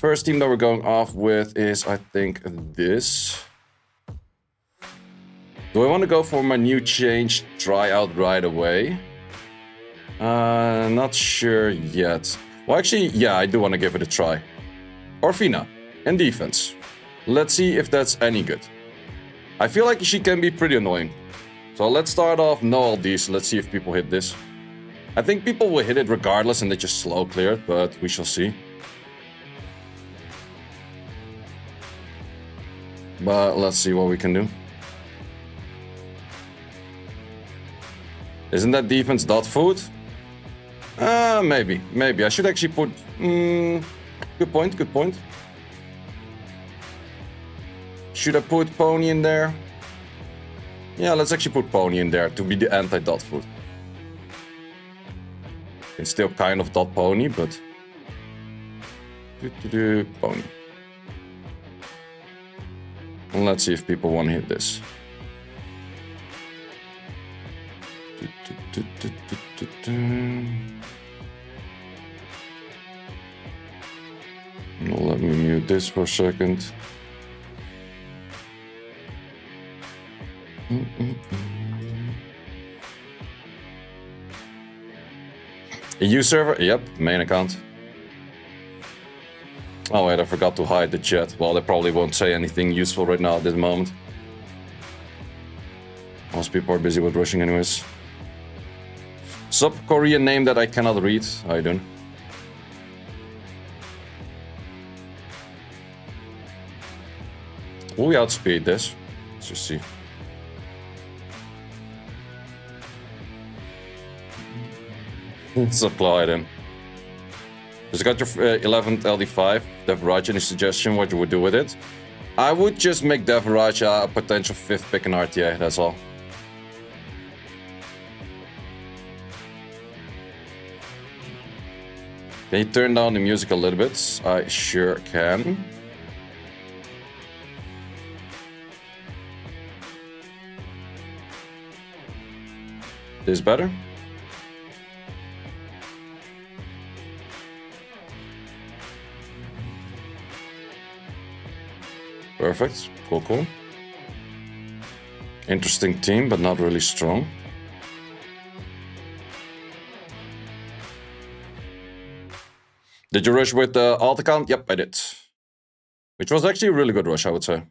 First team that we're going off with is, I think, this. Do I want to go for my new change tryout right away? Not sure yet. Well, actually, yeah, I do want to give it a try. Orphina, in defense. Let's see if that's any good. I feel like she can be pretty annoying. So let's start off no LDs. Let's see if people hit this. I think people will hit it regardless and they just slow clear it, but we shall see. But let's see what we can do. Isn't that defense dot food? Maybe. I should actually put... good point. Should I put Pony in there? Yeah, let's actually put Pony in there to be the anti-dot food. It's still kind of dot Pony, but... Pony. And let's see if people want to hit this. Let me mute this for a second. EU server? Yep, main account. Oh wait, I forgot to hide the chat. Well, they probably won't say anything useful right now at this moment. Most people are busy with rushing anyways. Sub-Korean name that I cannot read. I don't. Will we outspeed this? Let's just see. Supply them. Just got your 11th LD5. Devaraj, any suggestion what you would do with it? I would just make Devaraj a potential 5th pick in RTA, that's all. Can you turn down the music a little bit? I sure can. This better? Perfect. Cool. Interesting team, but not really strong. Did you rush with the alt account? Yep, I did. Which was actually a really good rush, I would say.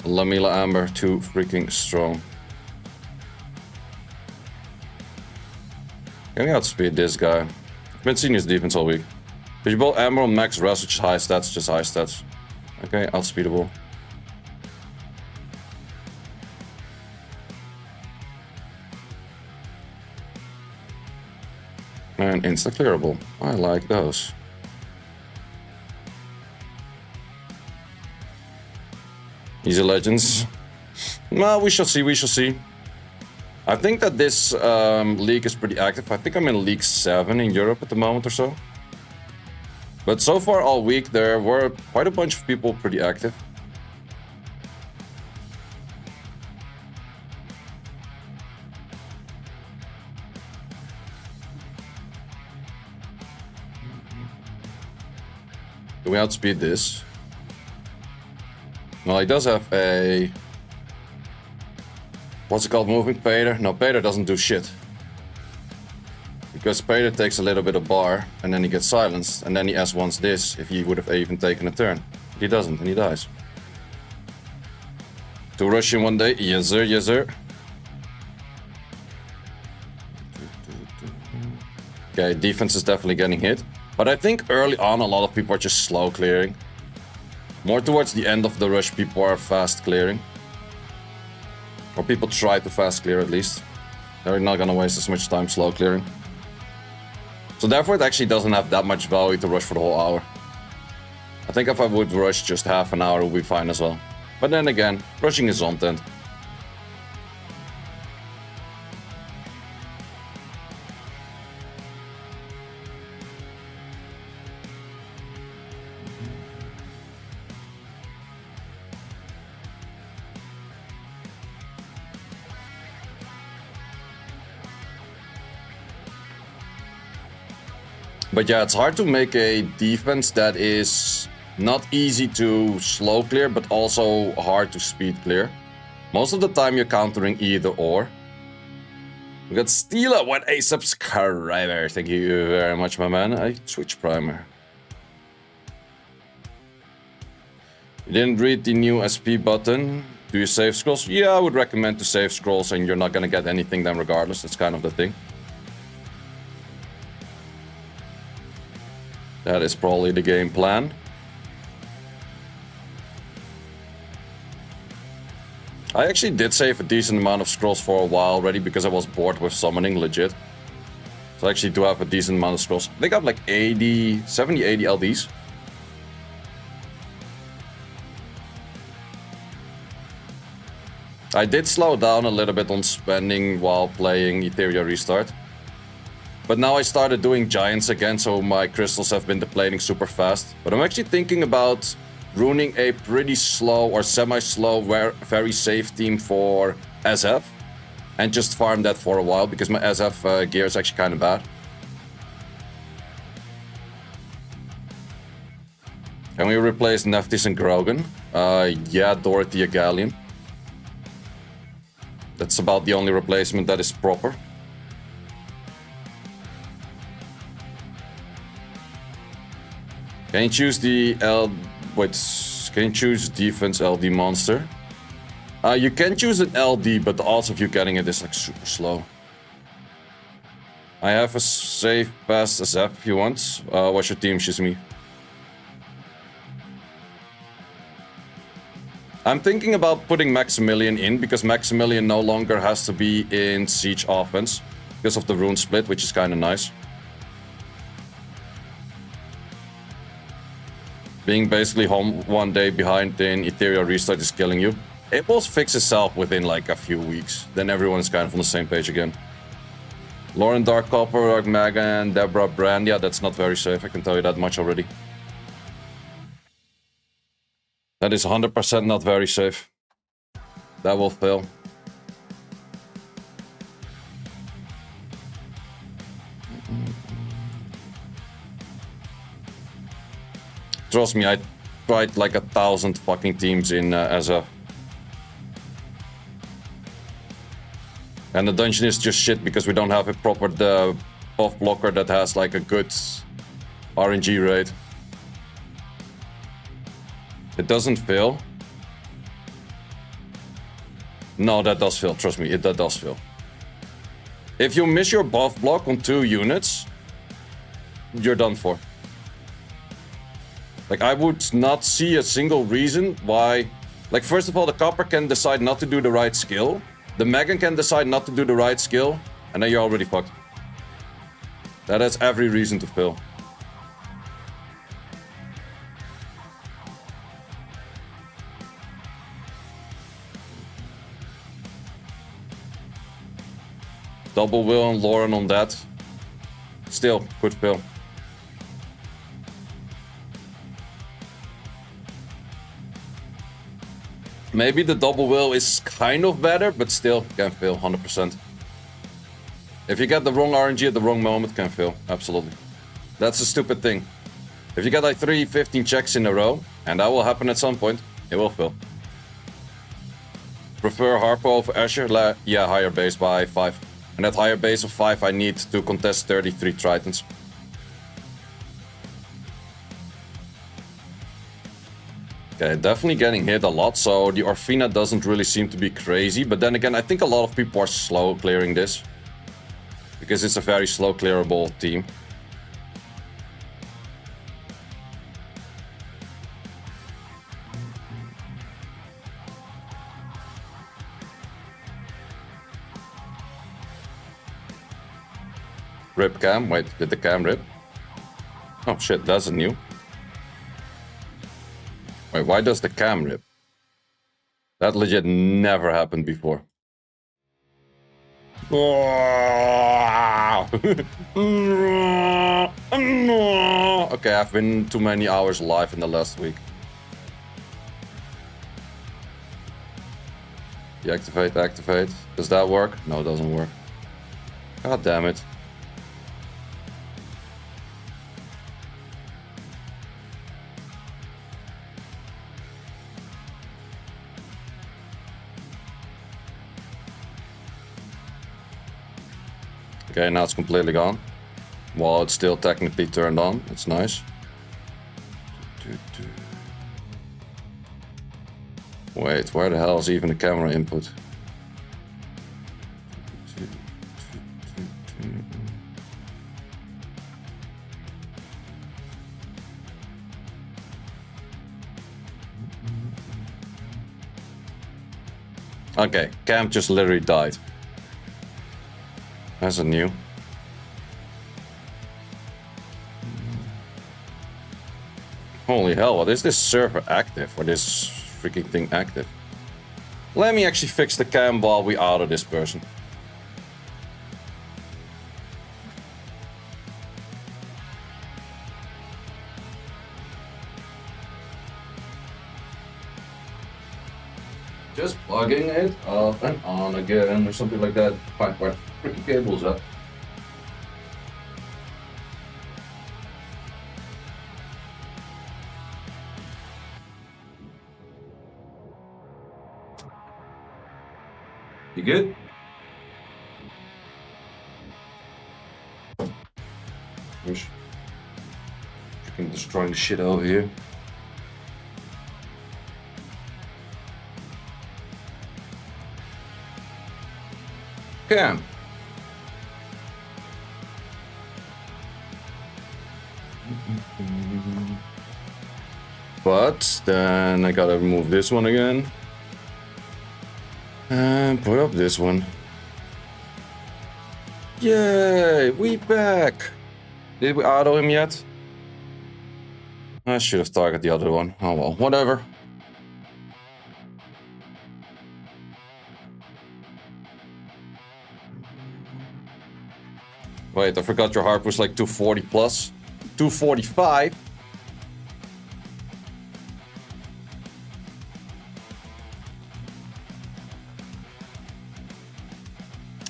Lamila Amber, too freaking strong. Can we outspeed this guy? I've been seeing his defense all week. Did you both Amber on max rest, which is high stats, just high stats. Okay, outspeedable. And insta-clearable. I like those. Easy Legends. Well, we shall see. I think that this league is pretty active. I think I'm in League 7 in Europe at the moment or so. But so far all week there were quite a bunch of people pretty active. Do we outspeed this? Well, he does have a... What's it called? Moving Pater? No, Pater doesn't do shit. Because Pater takes a little bit of bar, and then he gets silenced, and then he S1s this if he would have even taken a turn. He doesn't, and he dies. To rush in one day? Yes sir. Okay, defense is definitely getting hit. But I think early on a lot of people are just slow clearing. More towards the end of the rush, people are fast clearing. Or people try to fast clear at least. They're not gonna waste as much time slow clearing. So therefore it actually doesn't have that much value to rush for the whole hour. I think if I would rush just half an hour, it would be fine as well. But then again, rushing is content. But yeah, it's hard to make a defense that is not easy to slow clear, but also hard to speed clear. Most of the time you're countering either or. We got Steela with a subscriber. Thank you very much, my man. I switch primer. You didn't read the new SP button. Do you save scrolls? Yeah, I would recommend to save scrolls, and you're not gonna get anything then regardless. That's kind of the thing. That is probably the game plan. I actually did save a decent amount of scrolls for a while already because I was bored with summoning, legit. So I actually do have a decent amount of scrolls. I think I have like 80, 70, 80 LDs. I did slow down a little bit on spending while playing Ethereal Restart. But now I started doing Giants again, so my crystals have been depleting super fast. But I'm actually thinking about ruining a pretty slow or semi-slow, very safe team for SF. And just farm that for a while, because my SF gear is actually kind of bad. Can we replace Nephthys and Groen? Yeah, Dorothy Galleon. That's about the only replacement that is proper. Can you choose the can you choose defense LD monster? You can choose an LD, but the odds of you getting it is like super slow. I have a safe pass SF if you want. What's your team, Shizumi? I'm thinking about putting Maximilian in, because Maximilian no longer has to be in Siege offense because of the rune split, which is kind of nice. Being basically home one day behind in Ethereal Restart is killing you. It will fix itself within like a few weeks. Then everyone is kind of on the same page again. Lauren Dark Copper, Dark Maga, and Deborah Brand. Yeah, that's not very safe. I can tell you that much already. That is 100% not very safe. That will fail. Trust me, I tried like 1,000 fucking teams in SF. And the dungeon is just shit because we don't have a proper buff blocker that has like a good RNG rate. It doesn't fail. No, that does fail. Trust me, that does fail. If you miss your buff block on 2 units, you're done for. Like, I would not see a single reason why... Like, first of all, the Copper can decide not to do the right skill. The Megan can decide not to do the right skill. And then you're already fucked. That has every reason to fail. Double Will and Lauren on that. Still, could fail. Maybe the double will is kind of better, but still can fail 100%. If you get the wrong RNG at the wrong moment, can fail. Absolutely. That's a stupid thing. If you get like 3-15 checks in a row, and that will happen at some point, it will fail. Prefer Harpo over Asher? Yeah, higher base by 5. And at higher base of 5, I need to contest 33 Tritons. Okay, definitely getting hit a lot, so the Orphina doesn't really seem to be crazy. But then again, I think a lot of people are slow clearing this. Because it's a very slow clearable team. Rip cam? Wait, did the cam rip? Oh shit, that's a new. Wait, why does the cam rip? That legit never happened before. Okay, I've been too many hours live in the last week. Deactivate, activate. Does that work? No, it doesn't work. God damn it. Okay, now it's completely gone. While it's still technically turned on. It's nice. Wait, where the hell is even the camera input? Okay, cam just literally died. That's a new. Holy hell, what is this server active? Or this freaking thing active? Let me actually fix the cam while we out of this person. Just plugging it up and on again or something like that. Find where the freaking cable's up. You good? Push. Freaking destroying the shit out here. Cam. But then I gotta remove this one again. And put up this one. Yay, we back. Did we auto him yet? I should have targeted the other one. Oh well, whatever. Wait, I forgot your harp was like 240 plus. 245?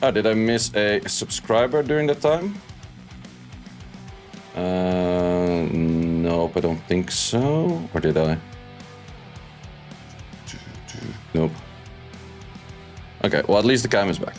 Oh, did I miss a subscriber during that time? Nope, I don't think so. Or did I? Nope. Okay, well at least the cam is back.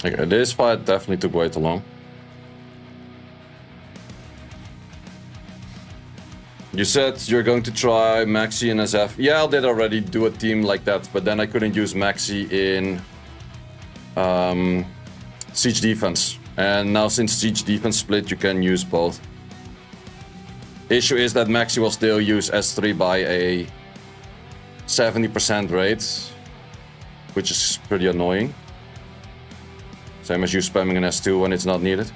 Okay, this fight definitely took way too long. You said you're going to try Maxi and SF. Yeah, I did already do a team like that, but then I couldn't use Maxi in Siege Defense. And now since Siege Defense split, you can use both. Issue is that Maxi will still use S3 by a 70% rate, which is pretty annoying. Same as you spamming an S2 when it's not needed.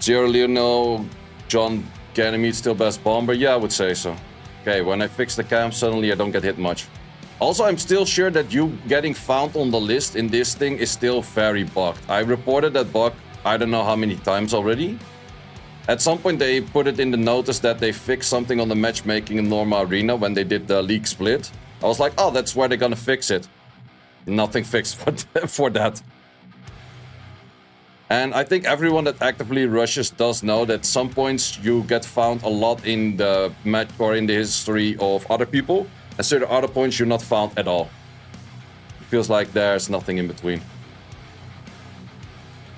Zero Leonel, John Ganymede still best bomber? Yeah, I would say so. Okay, when I fix the cam, suddenly I don't get hit much. Also, I'm still sure that you getting found on the list in this thing is still very bugged. I reported that bug I don't know how many times already. At some point they put it in the notice that they fixed something on the matchmaking in Norma Arena when they did the league split. I was like, oh, that's where they're gonna fix it. Nothing fixed for that. And I think everyone that actively rushes does know that some points you get found a lot in the match or in the history of other people. And certain other points you're not found at all. It feels like there's nothing in between.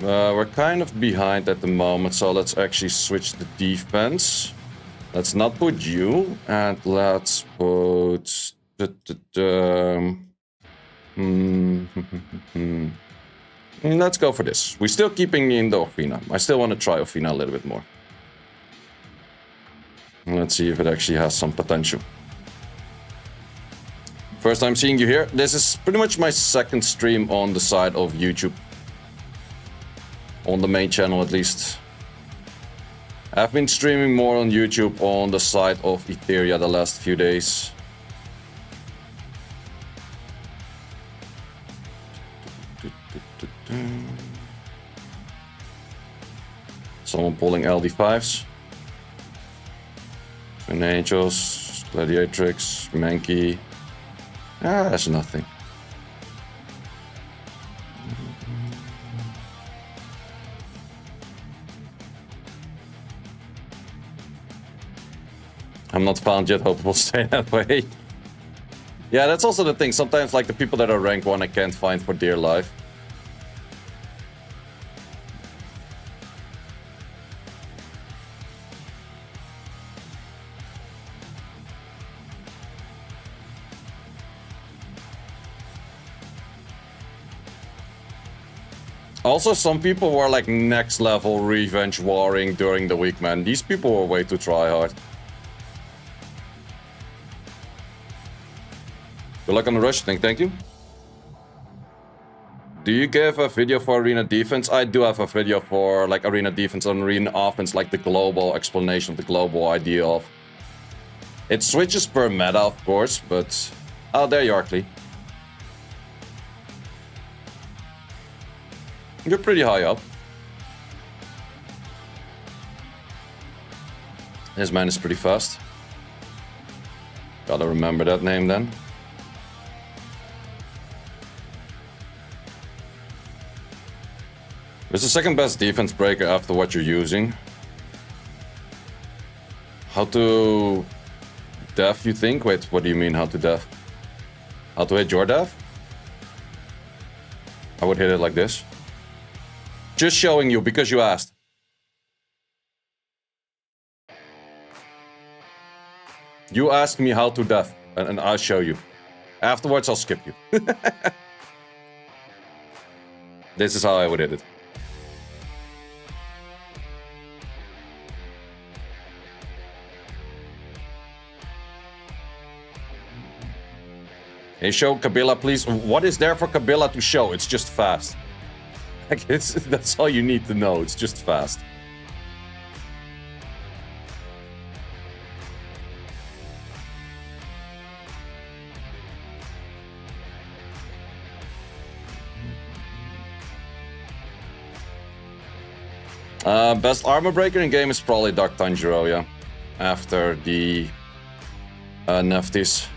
We're kind of behind at the moment, so let's actually switch the defense. Let's not put you, and let's put... Let's go for this. We're still keeping in the Orphina. I still want to try Orphina a little bit more. Let's see if it actually has some potential. First time seeing you here. This is pretty much my second stream on the side of YouTube. On the main channel, at least. I've been streaming more on YouTube on the side of Etheria the last few days. Someone pulling LD5s. Twin Angels, Gladiatrix, Mankey. Ah, that's nothing. I'm not found yet, hope it will stay that way. Yeah, that's also the thing. Sometimes, like, the people that are rank 1 I can't find for dear life. Also, some people were like next level revenge warring during the week, man. These people were way too tryhard. Good luck on the rush thing, thank you. Do you give a video for arena defense? I do have a video for like arena defense and arena offense, like the global explanation of the global idea of. It switches per meta, of course, but... Oh, there you are, Cleave. You're pretty high up. His man is pretty fast. Gotta remember that name then. It's the second best defense breaker after what you're using. How to def, you think? Wait, what do you mean how to def? How to hit your def? I would hit it like this. Just showing you because you asked. You asked me how to def, and I'll show you. Afterwards, I'll skip you. This is how I would hit it. Hey, show Kabila, please. What is there for Kabila to show? It's just fast. Like, that's all you need to know. It's just fast. Best armor breaker in game is probably Dark Tanjiro, yeah. After the Neftis.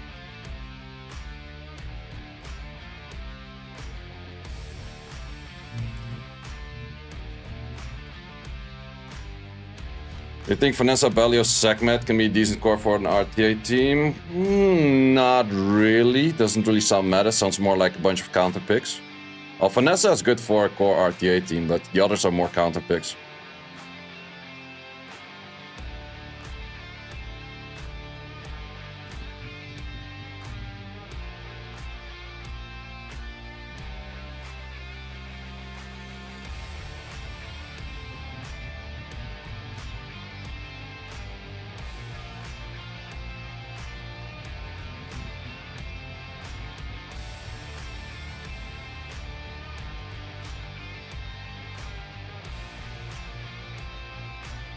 You think Vanessa Bellio's Segmet can be a decent core for an RTA team? Not really. Doesn't really sound meta. Sounds more like a bunch of counter picks. Well, Vanessa is good for a core RTA team, but the others are more counter picks.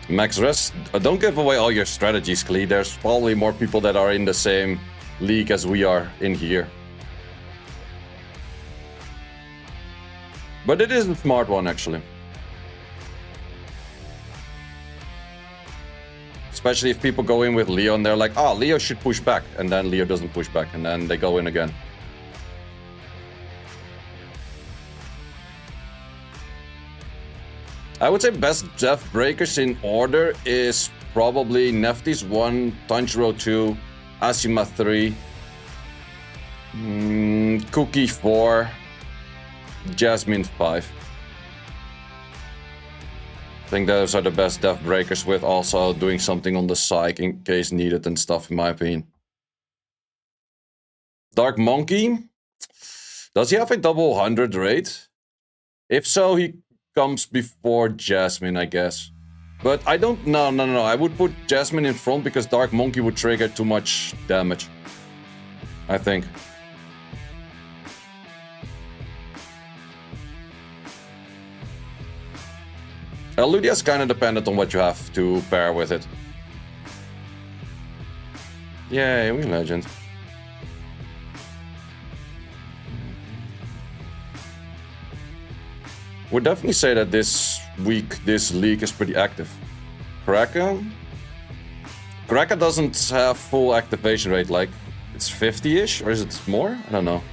Max Rest, don't give away all your strategies, Cleave. There's probably more people that are in the same league as we are in here. But it is a smart one, actually. Especially if people go in with Leo and they're like, oh, Leo should push back. And then Leo doesn't push back, and then they go in again. I would say best def breakers in order is probably Neftis 1, Tanjiro 2, Asima 3, Cookie 4, Jasmine 5. I think those are the best def breakers, with also doing something on the psych in case needed and stuff, in my opinion. Dark Monkey? Does he have a double 100 rate? If so, he comes before Jasmine, I guess. But I don't... No. I would put Jasmine in front because Dark Monkey would trigger too much damage, I think. Ludia is kind of dependent on what you have to pair with it. Yay, we legend. Would definitely say that this week, this league is pretty active. Kraka doesn't have full activation rate, like it's 50-ish, or is it more? I don't know.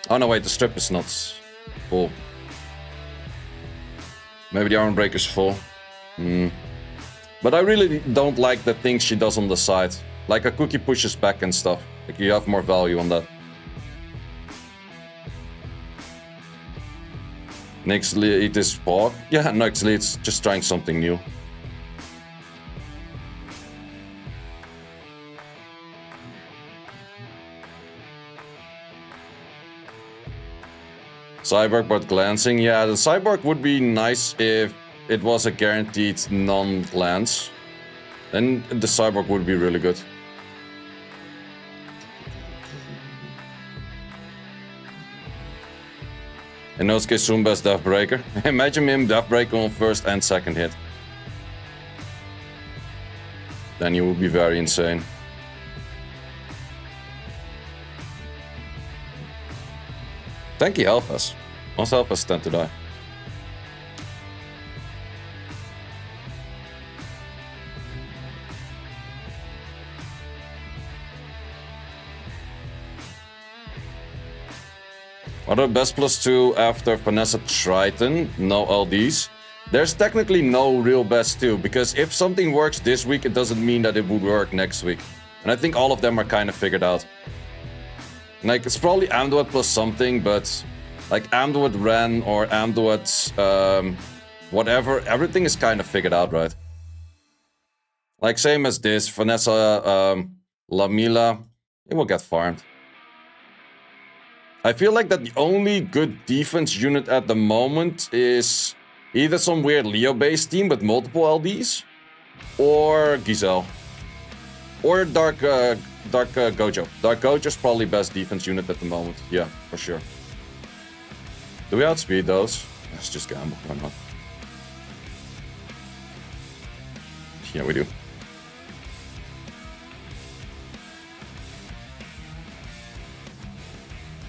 Oh no, wait, the strip is not full. Maybe the arm breaker's full. But I really don't like the things she does on the side. Like a cookie pushes back and stuff. Like you have more value on that. Nixley eat his paw. Yeah, Nixley, it's just trying something new. Cyborg but glancing. Yeah, the Cyborg would be nice if it was a guaranteed non-glance. Then the Cyborg would be really good. Inosuke Sumba's Death Breaker. Imagine him Death Breaker on first and second hit. Then he would be very insane. Thank you, Alphas. Most Alphas tend to die. What are the best +2 after Vanessa Triton? No LDs. There's technically no real best 2, because if something works this week, it doesn't mean that it would work next week. And I think all of them are kind of figured out. Like, it's probably Amduat plus something, but like Amduat Ren or Amduat whatever, everything is kind of figured out, right? Like, same as this, Vanessa Lamila, it will get farmed. I feel like that the only good defense unit at the moment is either some weird Leo-based team with multiple LDs, or Giselle, or Dark Gojo. Dark Gojo is probably best defense unit at the moment. Yeah, for sure. Do we outspeed those? Let's just gamble. Why not? Yeah, we do.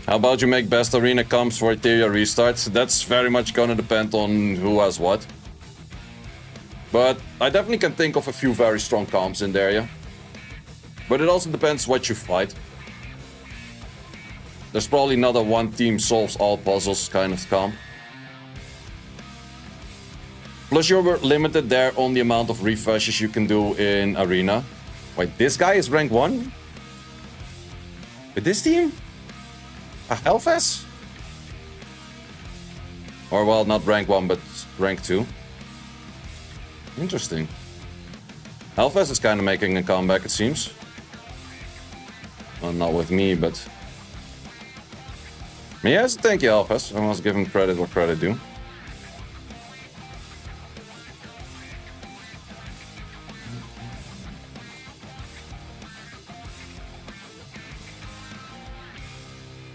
How about you make best arena comps for Etheria restarts? That's very much gonna depend on who has what. But I definitely can think of a few very strong comps in there, yeah. But it also depends what you fight. There's probably not a one team solves all puzzles kind of comp. Plus you're limited there on the amount of refreshes you can do in arena. Wait, this guy is rank 1? With this team? A Hellfest? Or, well, not rank 1, but rank 2. Interesting. Hellfest is kind of making a comeback, it seems. Well, not with me, but... Yes, thank you, Hellfest. I must give him credit where credit due.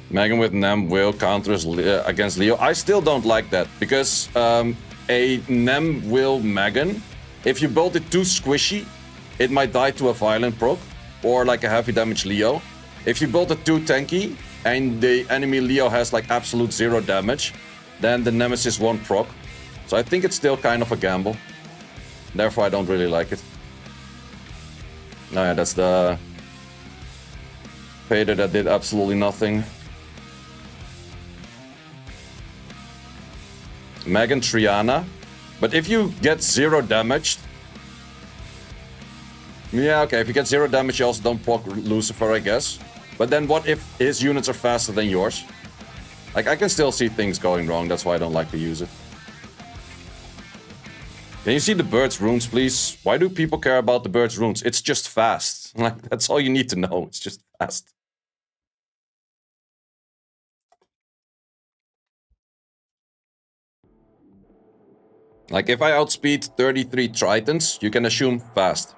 Megan with Nem will counters against Leo. I still don't like that, because a Nem will Megan, if you build it too squishy, it might die to a violent proc, or like a heavy damage Leo. If you build it too tanky, and the enemy Leo has like absolute 0 damage, then the Nemesis won't proc. So I think it's still kind of a gamble. Therefore I don't really like it. Oh yeah, that's the Vader that did absolutely nothing. Megan Triana. But if you get 0 damage... Yeah, okay, if you get 0 damage, you also don't proc Lucifer, I guess. But then what if his units are faster than yours? Like, I can still see things going wrong, that's why I don't like to use it. Can you see the bird's runes, please? Why do people care about the bird's runes? It's just fast. Like, that's all you need to know, it's just fast. Like, if I outspeed 33 Tritons, you can assume fast.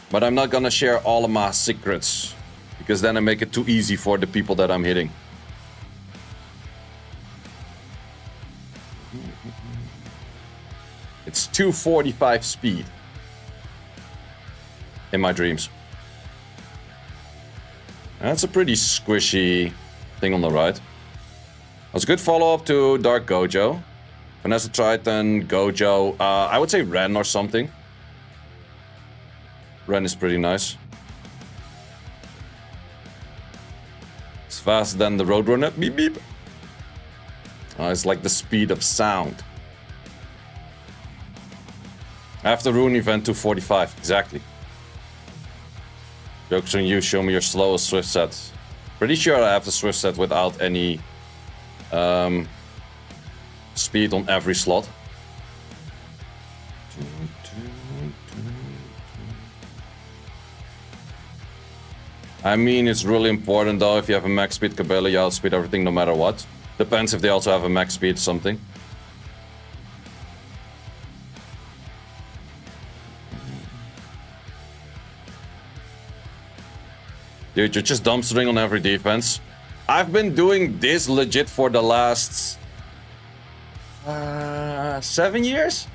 But I'm not gonna share all of my secrets, because then I make it too easy for the people that I'm hitting. It's 245 speed. In my dreams. That's a pretty squishy thing on the right. That's a good follow-up to Dark Gojo. Vanessa Triton, Gojo, I would say Ren or something. Ren is pretty nice. It's faster than the Roadrunner. Beep beep. It's like the speed of sound. After Rune event 245, exactly. Jokes on you, show me your slowest Swift set. Pretty sure I have the Swift set without any speed on every slot. I mean, it's really important though, if you have a max speed Cabela, you outspeed everything no matter what. Depends if they also have a max speed something. Dude, you're just dumpstering on every defense. I've been doing this legit for the last 7 years?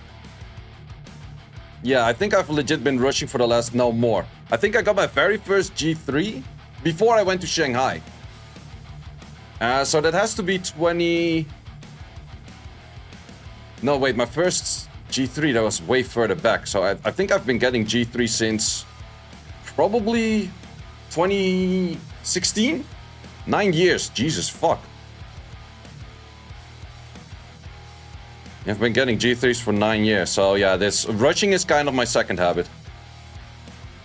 Yeah, I think I've legit been rushing for the last, no more. I think I got my very first G3 before I went to Shanghai. So that has to be 20... No, wait, my first G3, that was way further back. So I think I've been getting G3 since probably 2016? 9 years, Jesus fuck. I've been getting G3s for 9 years, so yeah, this rushing is kind of my second habit.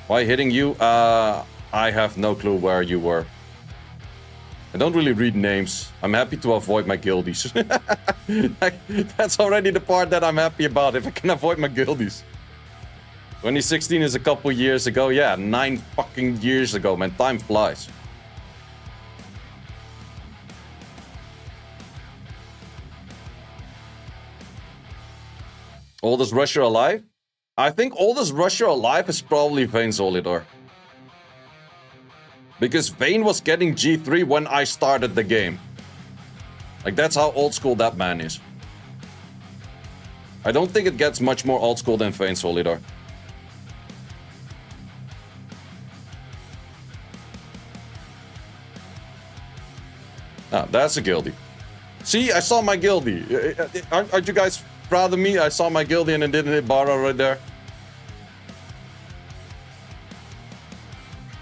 Why hitting you? I have no clue where you were. I don't really read names. I'm happy to avoid my guildies. That's already the part that I'm happy about, if I can avoid my guildies. 2016 is a couple years ago. Yeah, 9 fucking years ago, man. Time flies. Oldest rusher alive? I think oldest rusher alive is probably Vayne Solidor. Because Vayne was getting G3 when I started the game. Like, that's how old school that man is. I don't think it gets much more old school than Vayne Solidor. Ah, that's a guildie. See, I saw my guildie. Aren't you guys proud of me? I saw my guildie and it didn't hit Barra right there.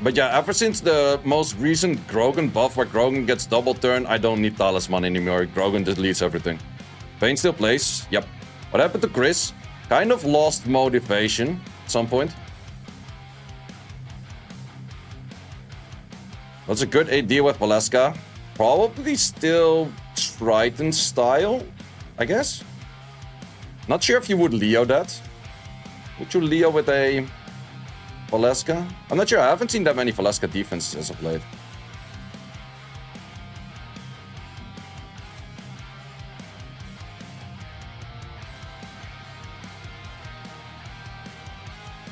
But yeah, ever since the most recent Groen buff where Groen gets double turn, I don't need Talisman anymore. Groen deletes everything. Vayne still plays. Yep. What happened to Chris? Kind of lost motivation at some point. What's a good AD with Valeska? Probably still Triton style, I guess. Not sure if you would Leo that. Would you Leo with a Valeska? I'm not sure. I haven't seen that many Valeska defenses as of late.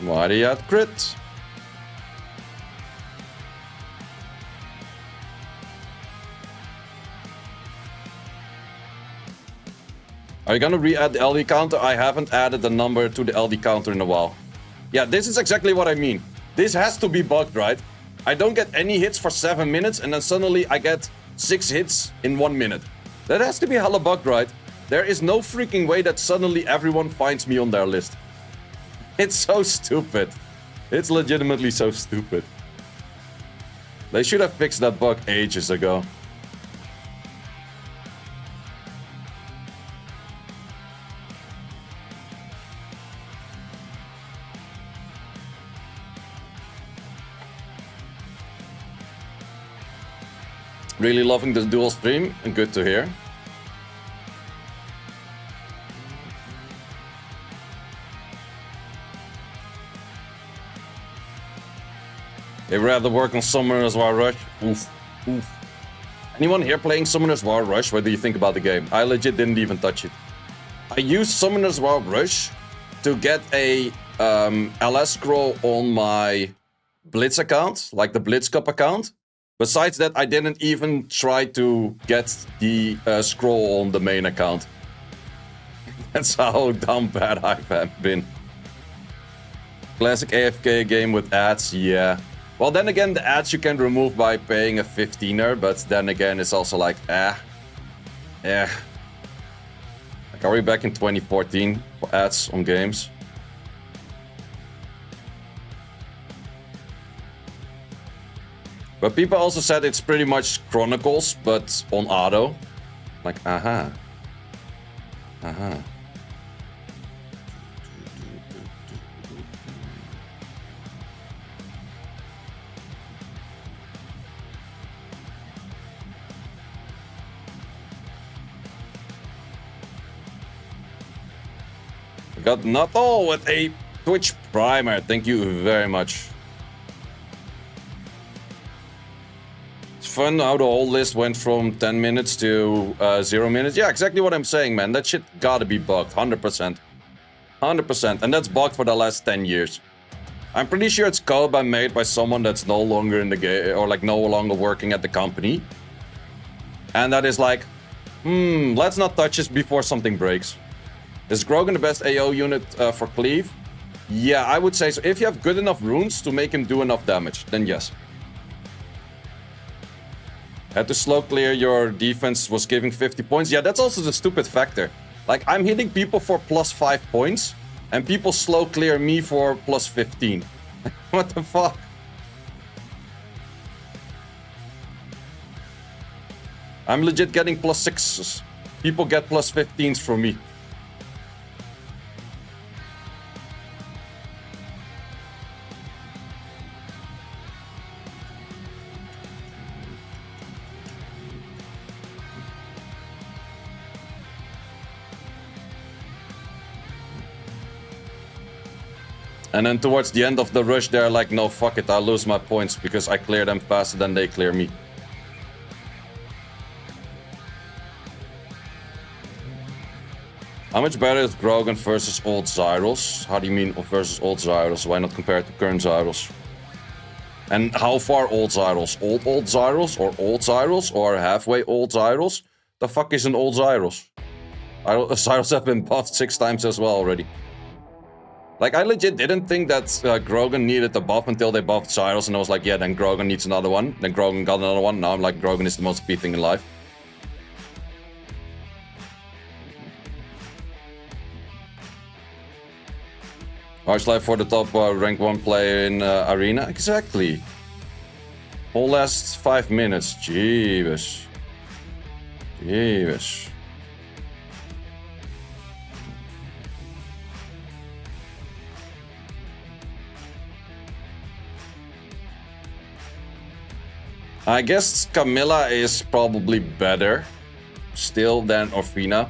Why do you have crit? Are you gonna re-add the LD counter? I haven't added the number to the LD counter in a while. Yeah, this is exactly what I mean. This has to be bugged, right? I don't get any hits for 7 minutes and then suddenly I get 6 hits in 1 minute. That has to be hella bugged, right? There is no freaking way that suddenly everyone finds me on their list. It's so stupid. It's legitimately so stupid. They should have fixed that bug ages ago. Really loving the dual stream, and good to hear. They rather work on Summoner's War Rush. Oof, oof. Anyone here playing Summoner's War Rush? What do you think about the game? I legit didn't even touch it. I used Summoner's War Rush to get a LS scroll on my Blitz account, like the Blitz Cup account. Besides that, I didn't even try to get the scroll on the main account. That's how dumb bad I've been. Classic AFK game with ads, yeah. Well, then again, the ads you can remove by paying a 15er, but then again, it's also like, Like, are we back in 2014 for ads on games? But people also said it's pretty much Chronicles, but on auto. Like, aha. We got not all with a Twitch primer. Thank you very much. Fun how the whole list went from 10 minutes to 0 minutes. Yeah, exactly what I'm saying, man. That shit gotta be bugged. 100%. 100%. And that's bugged for the last 10 years. I'm pretty sure it's code made by someone that's no longer in the game, or like no longer working at the company. And that is like, let's not touch this before something breaks. Is Groen the best AO unit for Cleave? Yeah, I would say so. If you have good enough runes to make him do enough damage, then yes. Had to slow clear, your defense was giving 50 points. Yeah, that's also the stupid factor. Like, I'm hitting people for +5 points, and people slow clear me for +15. What the fuck? I'm legit getting +6s. People get +15s from me. And then towards the end of the rush, they're like, no, fuck it, I'll lose my points because I clear them faster than they clear me. How much better is Groen versus old Zyros? How do you mean versus old Zyros? Why not compare it to current Zyros? And how far old Zyros? Old Zyros? Or old Zyros? Or halfway old Zyros? The fuck is an old Zyros? Zyros have been buffed 6 times as well already. Like, I legit didn't think that Groen needed a buff until they buffed Zyros, and I was like, yeah, then Groen needs another one. Then Groen got another one. Now I'm like, Groen is the most OP thing in life. Harsh life for the top rank 1 player in Arena? Exactly. Whole last 5 minutes. Jeebus. Jeebus. I guess Camilla is probably better still than Orphina.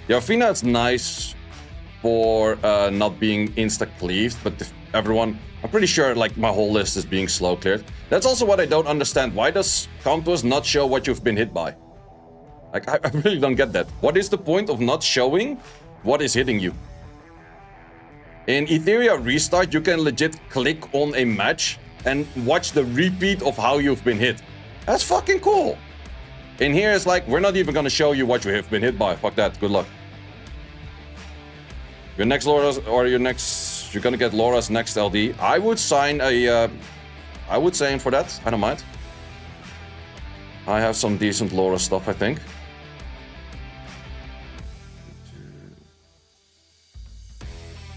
The Orphina is nice for not being insta-cleaved, but if everyone... I'm pretty sure like my whole list is being slow cleared. That's also what I don't understand. Why does Compass not show what you've been hit by? Like, I really don't get that. What is the point of not showing what is hitting you? In Etheria Restart, you can legit click on a match and watch the repeat of how you've been hit. That's fucking cool. In here, it's like, we're not even gonna show you what you have been hit by. Fuck that, good luck. Your next Laura's, or your next, you're gonna get Laura's next LD. I would sign a, I would sign for that, I don't mind. I have some decent Laura stuff, I think.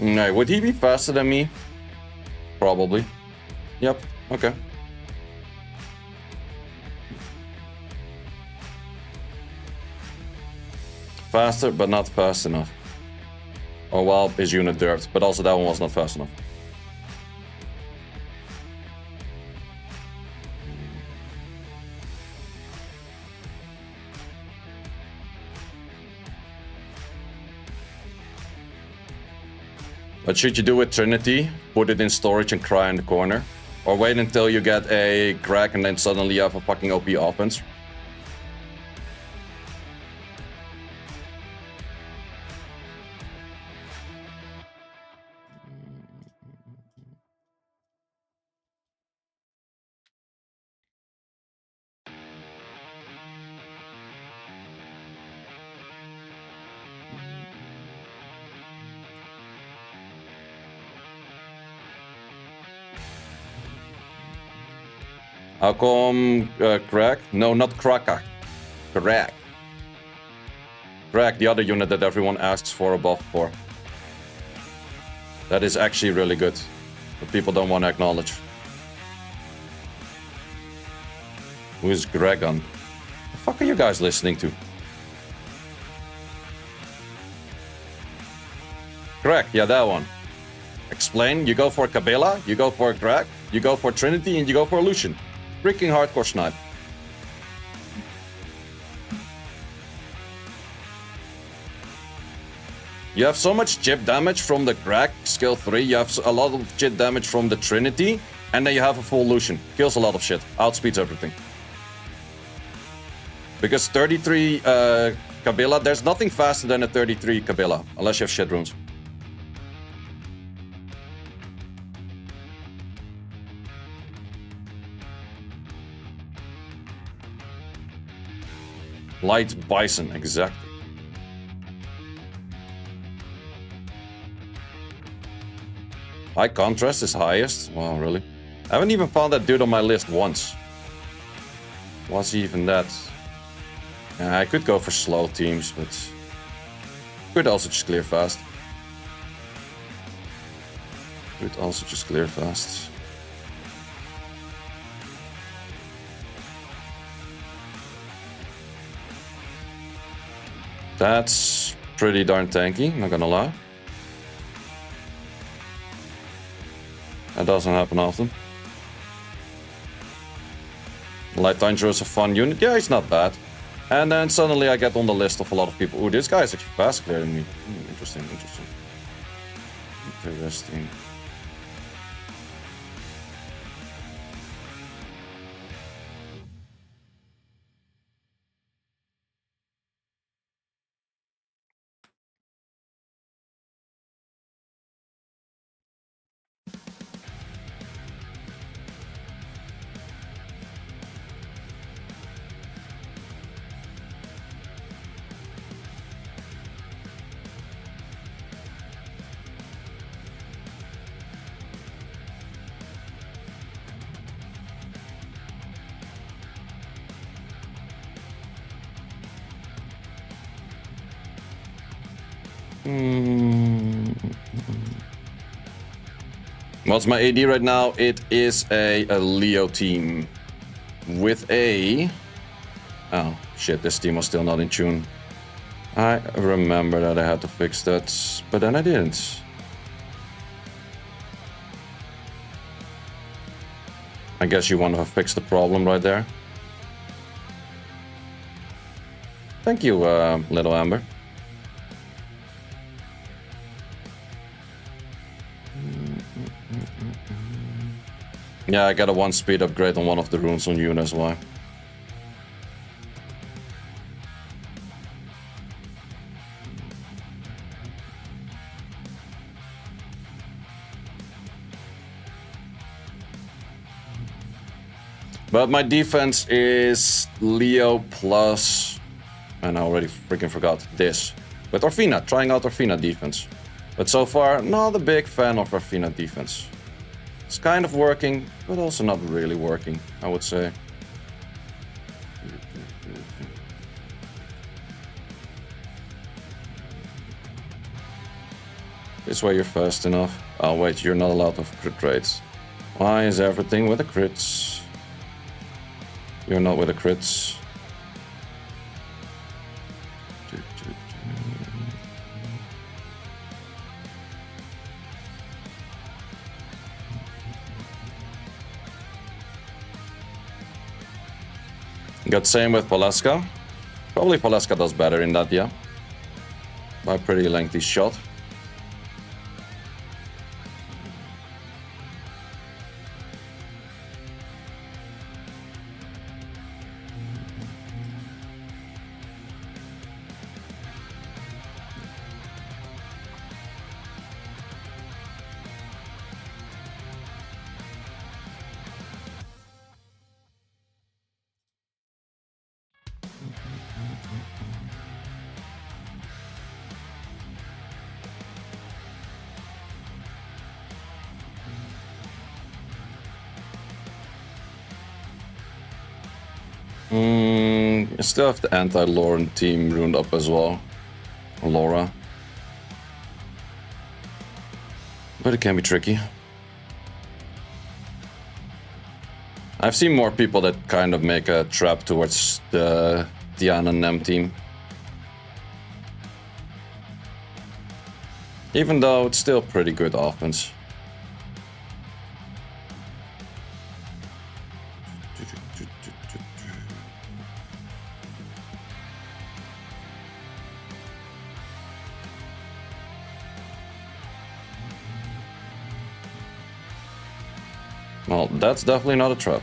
No, would he be faster than me? Probably. Yep, okay. Faster, but not fast enough. Oh well, his unit derped, but also that one was not fast enough. What should you do with Trinity? Put it in storage and cry in the corner? Or wait until you get a crack and then suddenly you have a fucking OP offense? How come Crack? No, not Kraka. Crack. Crack, the other unit that everyone asks for a buff for. That is actually really good. But people don't want to acknowledge. Who is Gregon? The fuck are you guys listening to? Crack, yeah, that one. Explain, you go for Kabela, you go for Crack, you go for Trinity, and you go for Lucian. Freaking hardcore snipe. You have so much chip damage from the Crack, skill 3, you have a lot of chip damage from the Trinity, and then you have a full Lucian. Kills a lot of shit, outspeeds everything. Because 33 Kabila, there's nothing faster than a 33 Kabila, unless you have shit runes. Light Bison, exactly. High contrast is highest? Wow, really? I haven't even found that dude on my list once. Was he even that? I could go for slow teams, but could also just clear fast. Could also just clear fast. That's pretty darn tanky, not gonna lie. That doesn't happen often. Light Thunder is a fun unit. Yeah, he's not bad. And then suddenly I get on the list of a lot of people. Ooh, this guy is actually fast clearing me. Interesting, interesting. Interesting. What's my AD right now? It is a Leo team with a... Oh, shit, this team was still not in tune. I remember that I had to fix that, but then I didn't. I guess you want to fix the problem right there. Thank you, little Amber. Yeah, I got a 1 speed upgrade on one of the runes on you, that's why. But my defense is Leo plus... And I already freaking forgot this. With Orphina, trying out Orphina defense. But so far, not a big fan of Orphina defense. It's kind of working, but also not really working, I would say. This way you're fast enough. Oh wait, you're not allowed to crit rates. Why is everything with the crits? You're not with the crits. Got same with Palaska. Probably Palaska does better in that, yeah. By pretty lengthy shot. I still have the anti-Lauren team ruined up as well. Laura. But it can be tricky. I've seen more people that kind of make a trap towards the Diana Nem team. Even though it's still pretty good offense. Well, that's definitely not a trap.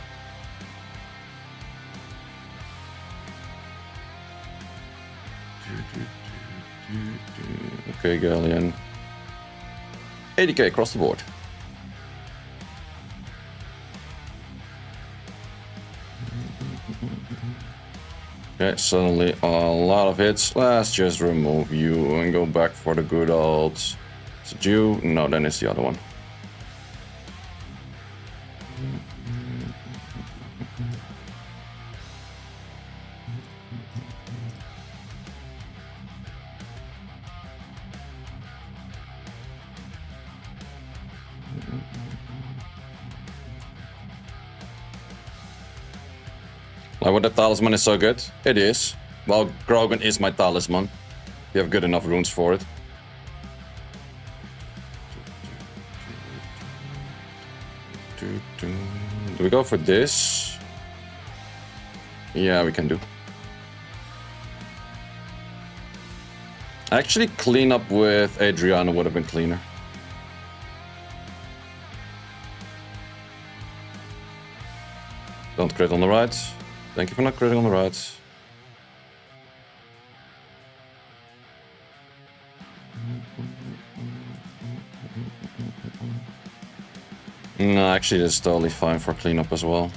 Okay, Galleon. 80k across the board. Okay, suddenly a lot of hits. Let's just remove you and go back for the good old... Is it you? No, then it's the other one. Like, what the talisman is so good? It is. Well, Groen is my talisman. You have good enough runes for it. Do we go for this? Yeah, we can do. Actually, clean up with Adriana would have been cleaner. Don't crit on the right. Thank you for not critting on the right. No, actually, this is totally fine for cleanup as well.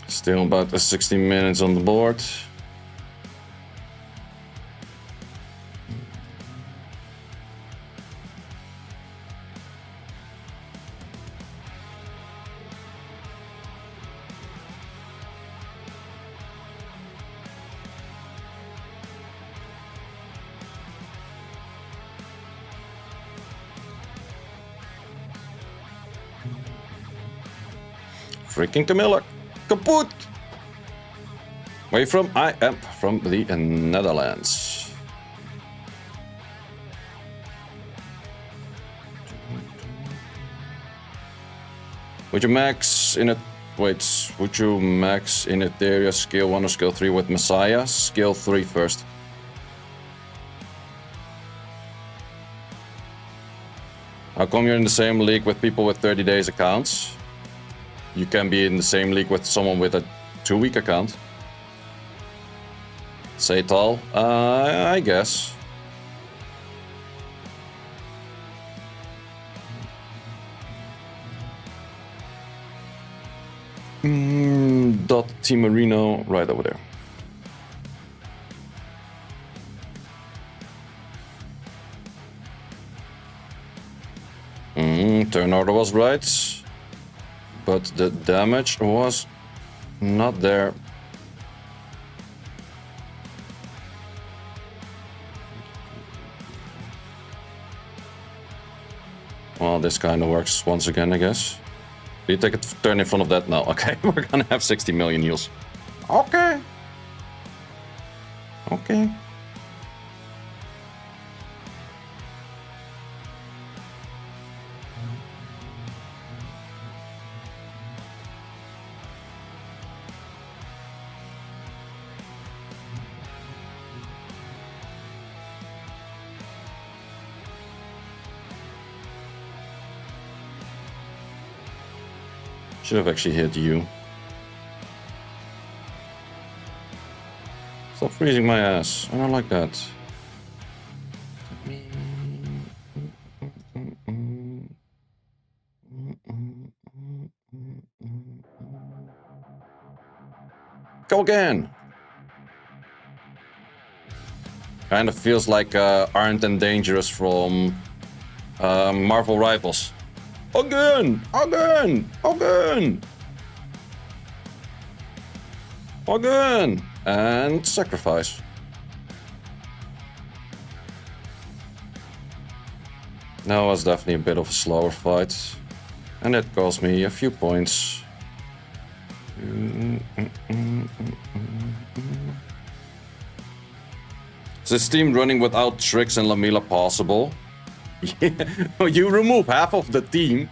Still about 60 minutes on the board. Freaking Camilla. Kaput! Where are you from? I am from the Netherlands. Would you max in it? Wait, would you max in Etheria skill 1 or skill 3 with Messiah? Skill 3 first. How come you're in the same league with people with 30 days accounts? You can be in the same league with someone with a 2-week account. Say tall? I guess. Dot Team Marino right over there. Turn order was right. But the damage was not there. Well, this kind of works once again, I guess. Do you take a turn in front of that? No. Okay, we're gonna have 60 million heals. Okay. Okay. Should have actually hit you. Stop freezing my ass. I don't like that. Go again. Kind of feels like Armed and Dangerous from Marvel Rivals. Again! Again! Again! Again! And sacrifice. That was definitely a bit of a slower fight. And it cost me a few points. Is this team running without Trix and Lamila possible? Yeah. You remove half of the team,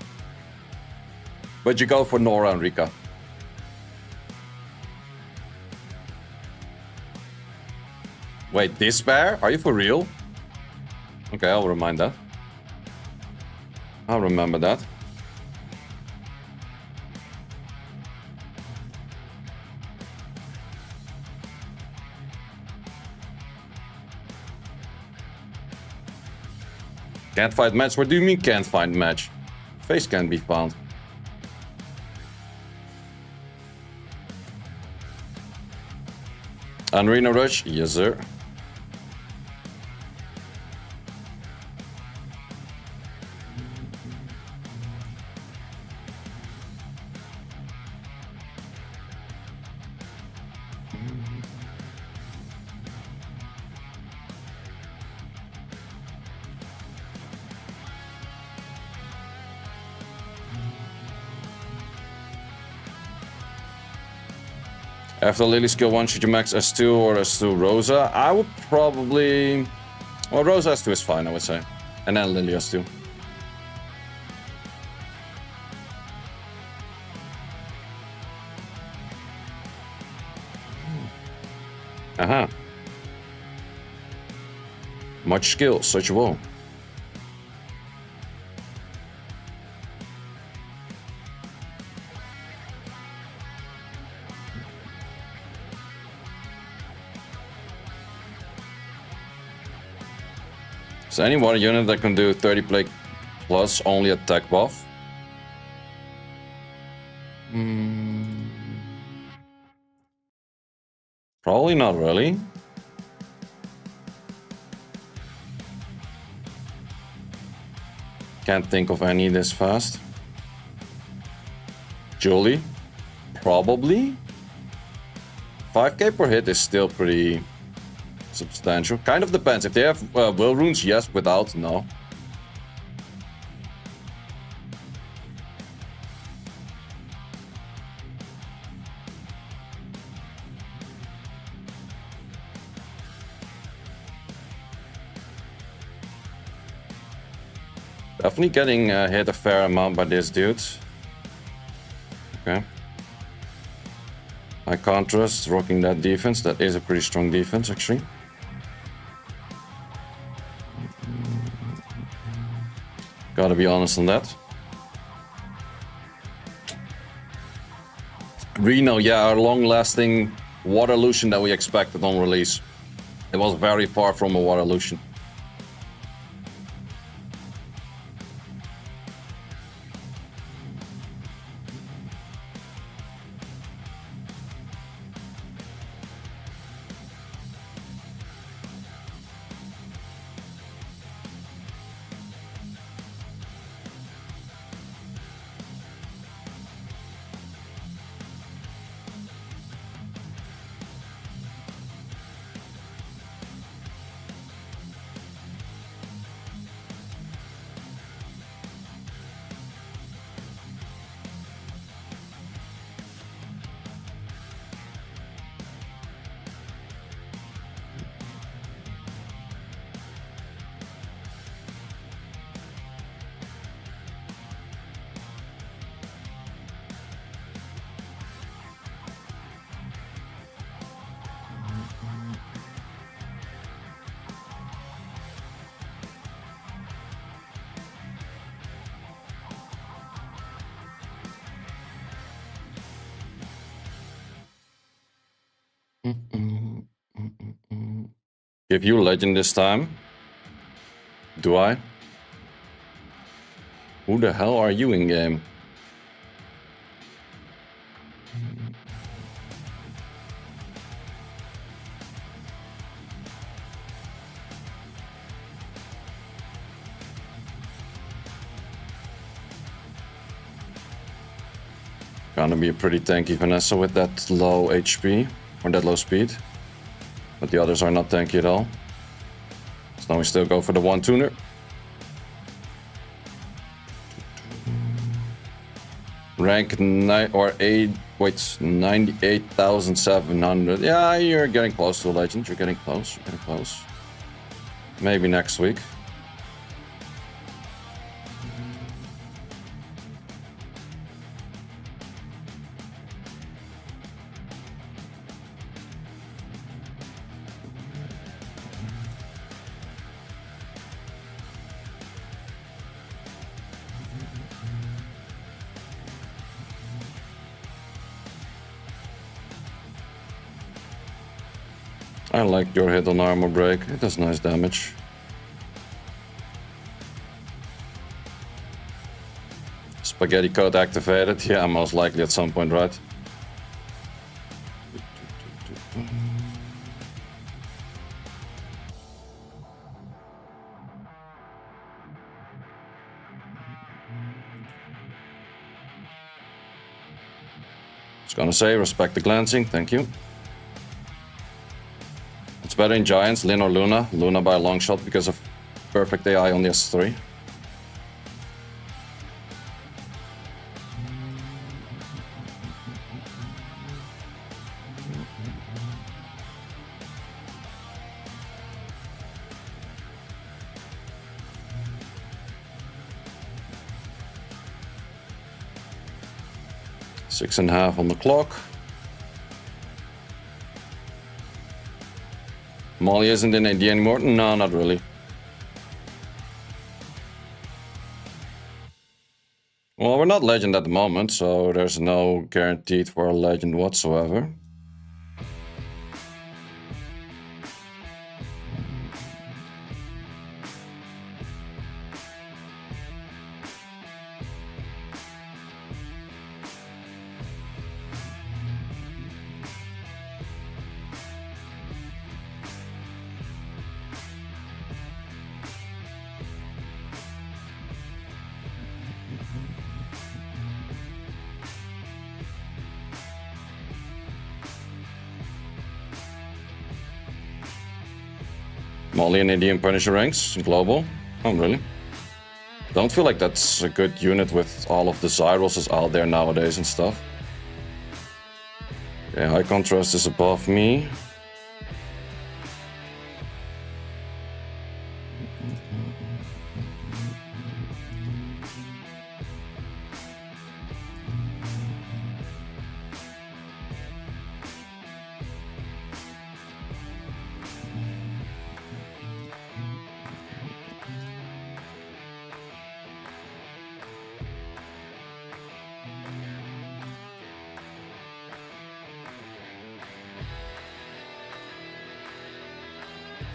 but you go for Nora and Rika. Wait, Despair? Are you for real? Okay, I'll remind that. I'll remember that. Can't find match? What do you mean can't find match? Face can't be found. Arena Rush? Yes, sir. After Lily skill 1, should you max S2 or S2 Rosa? I would probably... Well, Rosa S2 is fine, I would say. And then Lily S2. Aha. Much skill, such woe. Is there any water unit that can do 30 play plus only attack buff? Probably not really. Can't think of any this fast. Julie? Probably. 5k per hit is still pretty substantial. Kind of depends. If they have will runes, yes. Without, no. Definitely getting hit a fair amount by this dude. Okay. I can't trust rocking that defense. That is a pretty strong defense, actually. Gotta be honest on that. Reno, yeah, our long-lasting water illusion that we expected on release. It was very far from a water illusion. Give you legend this time. Do I? Who the hell are you in game? Gonna be a pretty tanky Vanessa with that low HP, or that low speed. But the others are not tanky at all. So now we still go for the one tuner. Rank 9 or 8, wait, 98,700. Yeah, you're getting close to a legend. You're getting close. You're getting close. Maybe next week. I like your hit on armor break. It does nice damage. Spaghetti code activated. Yeah, most likely at some point, right? Just gonna say, respect the glancing. Thank you. It's better in Giants, Lin or Luna. Luna by a long shot because of perfect AI on the S3. Six and a half on the clock. Molly isn't in AD anymore? No, not really. Well, we're not legend at the moment, so there's no guaranteed for a legend whatsoever. Molly and Indian Punisher ranks, global. Oh, really? Don't feel like that's a good unit with all of the Zyroses out there nowadays and stuff. Okay, high contrast is above me.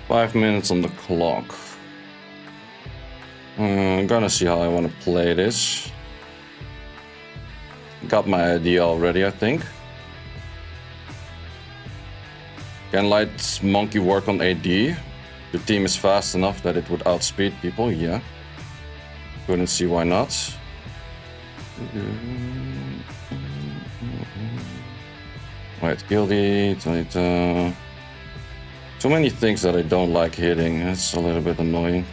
Five minutes on the clock. I'm gonna see how I want to play this. Got my idea already, I think. Can light monkey work on AD? The team is fast enough that it would outspeed people, yeah. Couldn't see why not. Wait, guilty, too many things that I don't like hitting. It's a little bit annoying.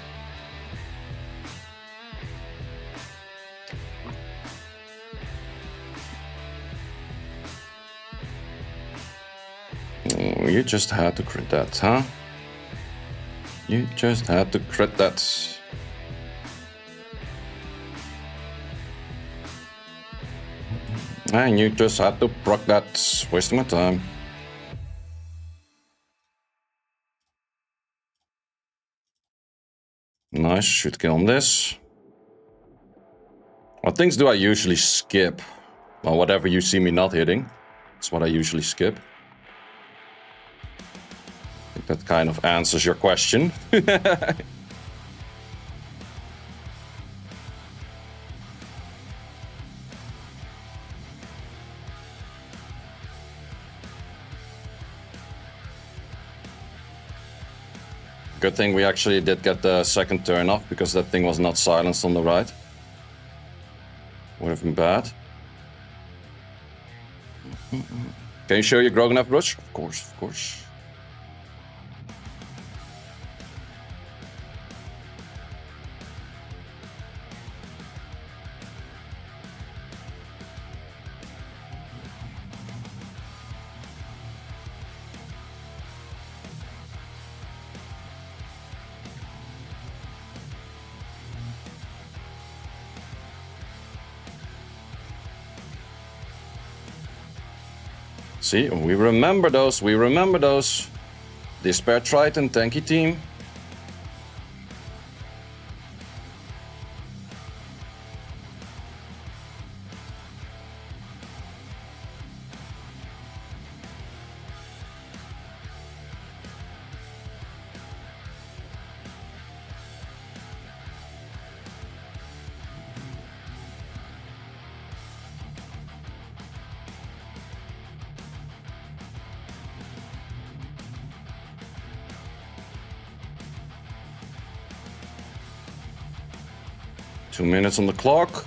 Oh, you just had to crit that, huh? You just had to crit that. And you just had to proc that. Wasting my time. Nice, should kill on this. What things do I usually skip? Well, whatever you see me not hitting. That's what I usually skip. That kind of answers your question. Good thing we actually did get the second turn off, because that thing was not silenced on the right. Would have been bad. Can you show your Groen rush? Of course, of course. See, we remember those, we remember those. Despair Triton, tanky team. Two minutes on the clock.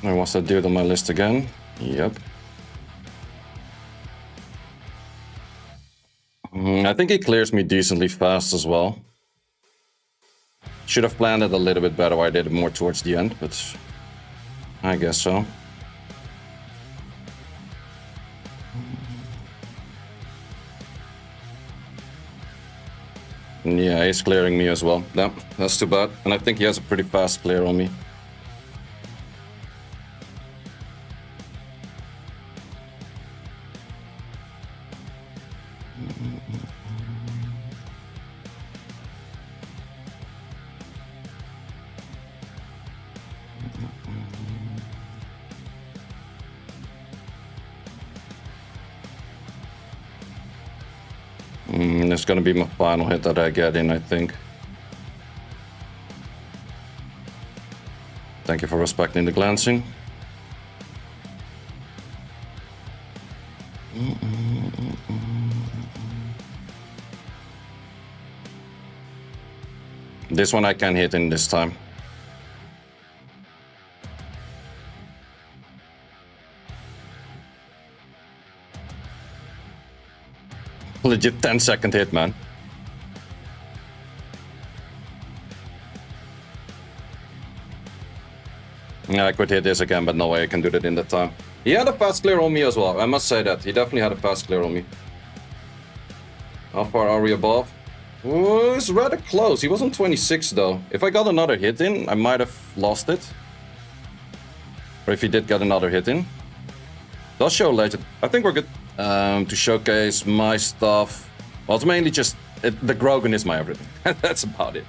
I was that dude on my list again. Yep. I think he clears me decently fast as well. Should have planned it a little bit better. I did it more towards the end, but I guess so. Yeah, he's clearing me as well. No, that's too bad. And I think he has a pretty fast clear on me. It's gonna be my final hit that I get in, I think. Thank you for respecting the glancing. This one I can hit in this time. Legit 10-second hit, man. Yeah, I could hit this again, but no way I can do that in that time. He had a fast clear on me as well, I must say that. He definitely had a fast clear on me. How far are we above? Oh, it's rather close. He was on 26 though. If I got another hit in, I might have lost it. Or if he did get another hit in. Does show legend. I think we're good. To showcase my stuff. Well, it's mainly just the Groen is my everything. That's about it.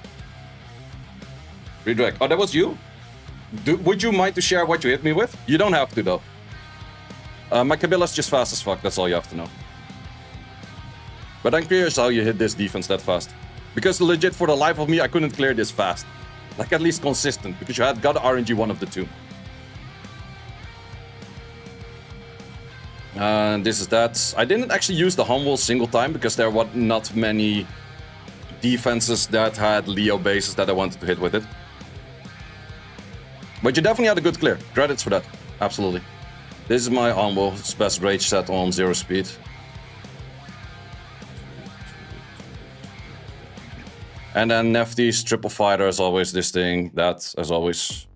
Redirect. Oh, that was you? Would you mind to share what you hit me with? You don't have to though. My Kabila's just fast as fuck. That's all you have to know. But I'm curious how you hit this defense that fast. Because legit, for the life of me, I couldn't clear this fast. Like at least consistent. Because you had got RNG one of the two. This is that. I didn't actually use the Humble single time because there were not many defenses that had Leo bases that I wanted to hit with it. But you definitely had a good clear. Credits for that. Absolutely. This is my Humble best rage set on 0 speed. And then Nefty's triple fighter is always this thing. That, as always,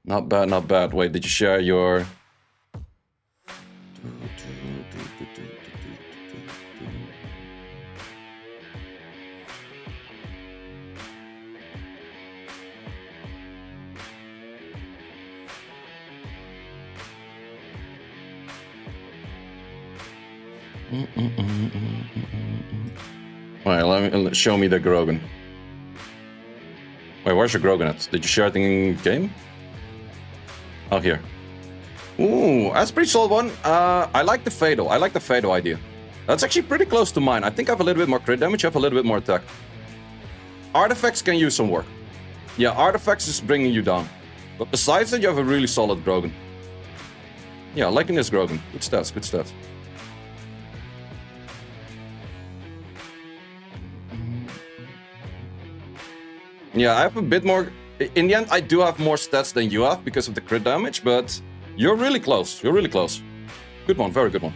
not bad, not bad. Wait, did you share your... Alright, show me the Groen. Wait, where's your Groen at? Did you share it in game? Oh, here. Ooh, that's a pretty solid one. I like the Fado. I like the Fado idea. That's actually pretty close to mine. I think I have a little bit more crit damage, I have a little bit more attack. Artifacts can use some work. Yeah, artifacts is bringing you down. But besides that, you have a really solid Groen. Yeah, liking this Groen. Good stats, good stats. Yeah, I have a bit more... In the end, I do have more stats than you have because of the crit damage, but you're really close. You're really close. Good one, very good one.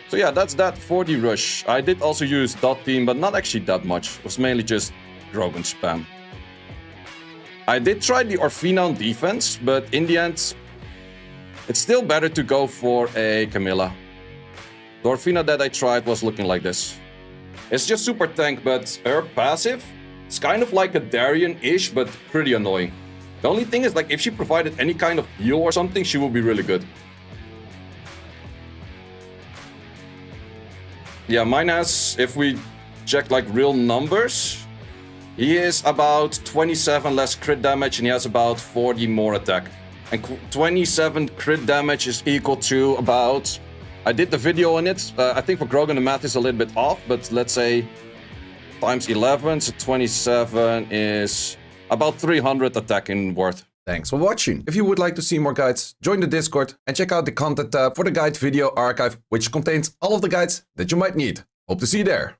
So yeah, that's that for the rush. I did also use dot team, but not actually that much. It was mainly just Groen spam. I did try the Orphina on defense, but in the end, it's still better to go for a Camilla. The Orphina that I tried was looking like this. It's just super tank, but her passive... It's kind of like a Darien-ish, but pretty annoying. The only thing is, like, if she provided any kind of heal or something, she would be really good. Yeah, mine has, if we check, like, real numbers, he is about 27 less crit damage, and he has about 40 more attack. And 27 crit damage is equal to about... I did the video on it. I think for Groen the math is a little bit off, but let's say... times 11, so 27 is about 300 attacking worth. Thanks for watching. If you would like to see more guides, join the Discord and check out the content tab for the guide video archive, which contains all of the guides that you might need. Hope to see you there.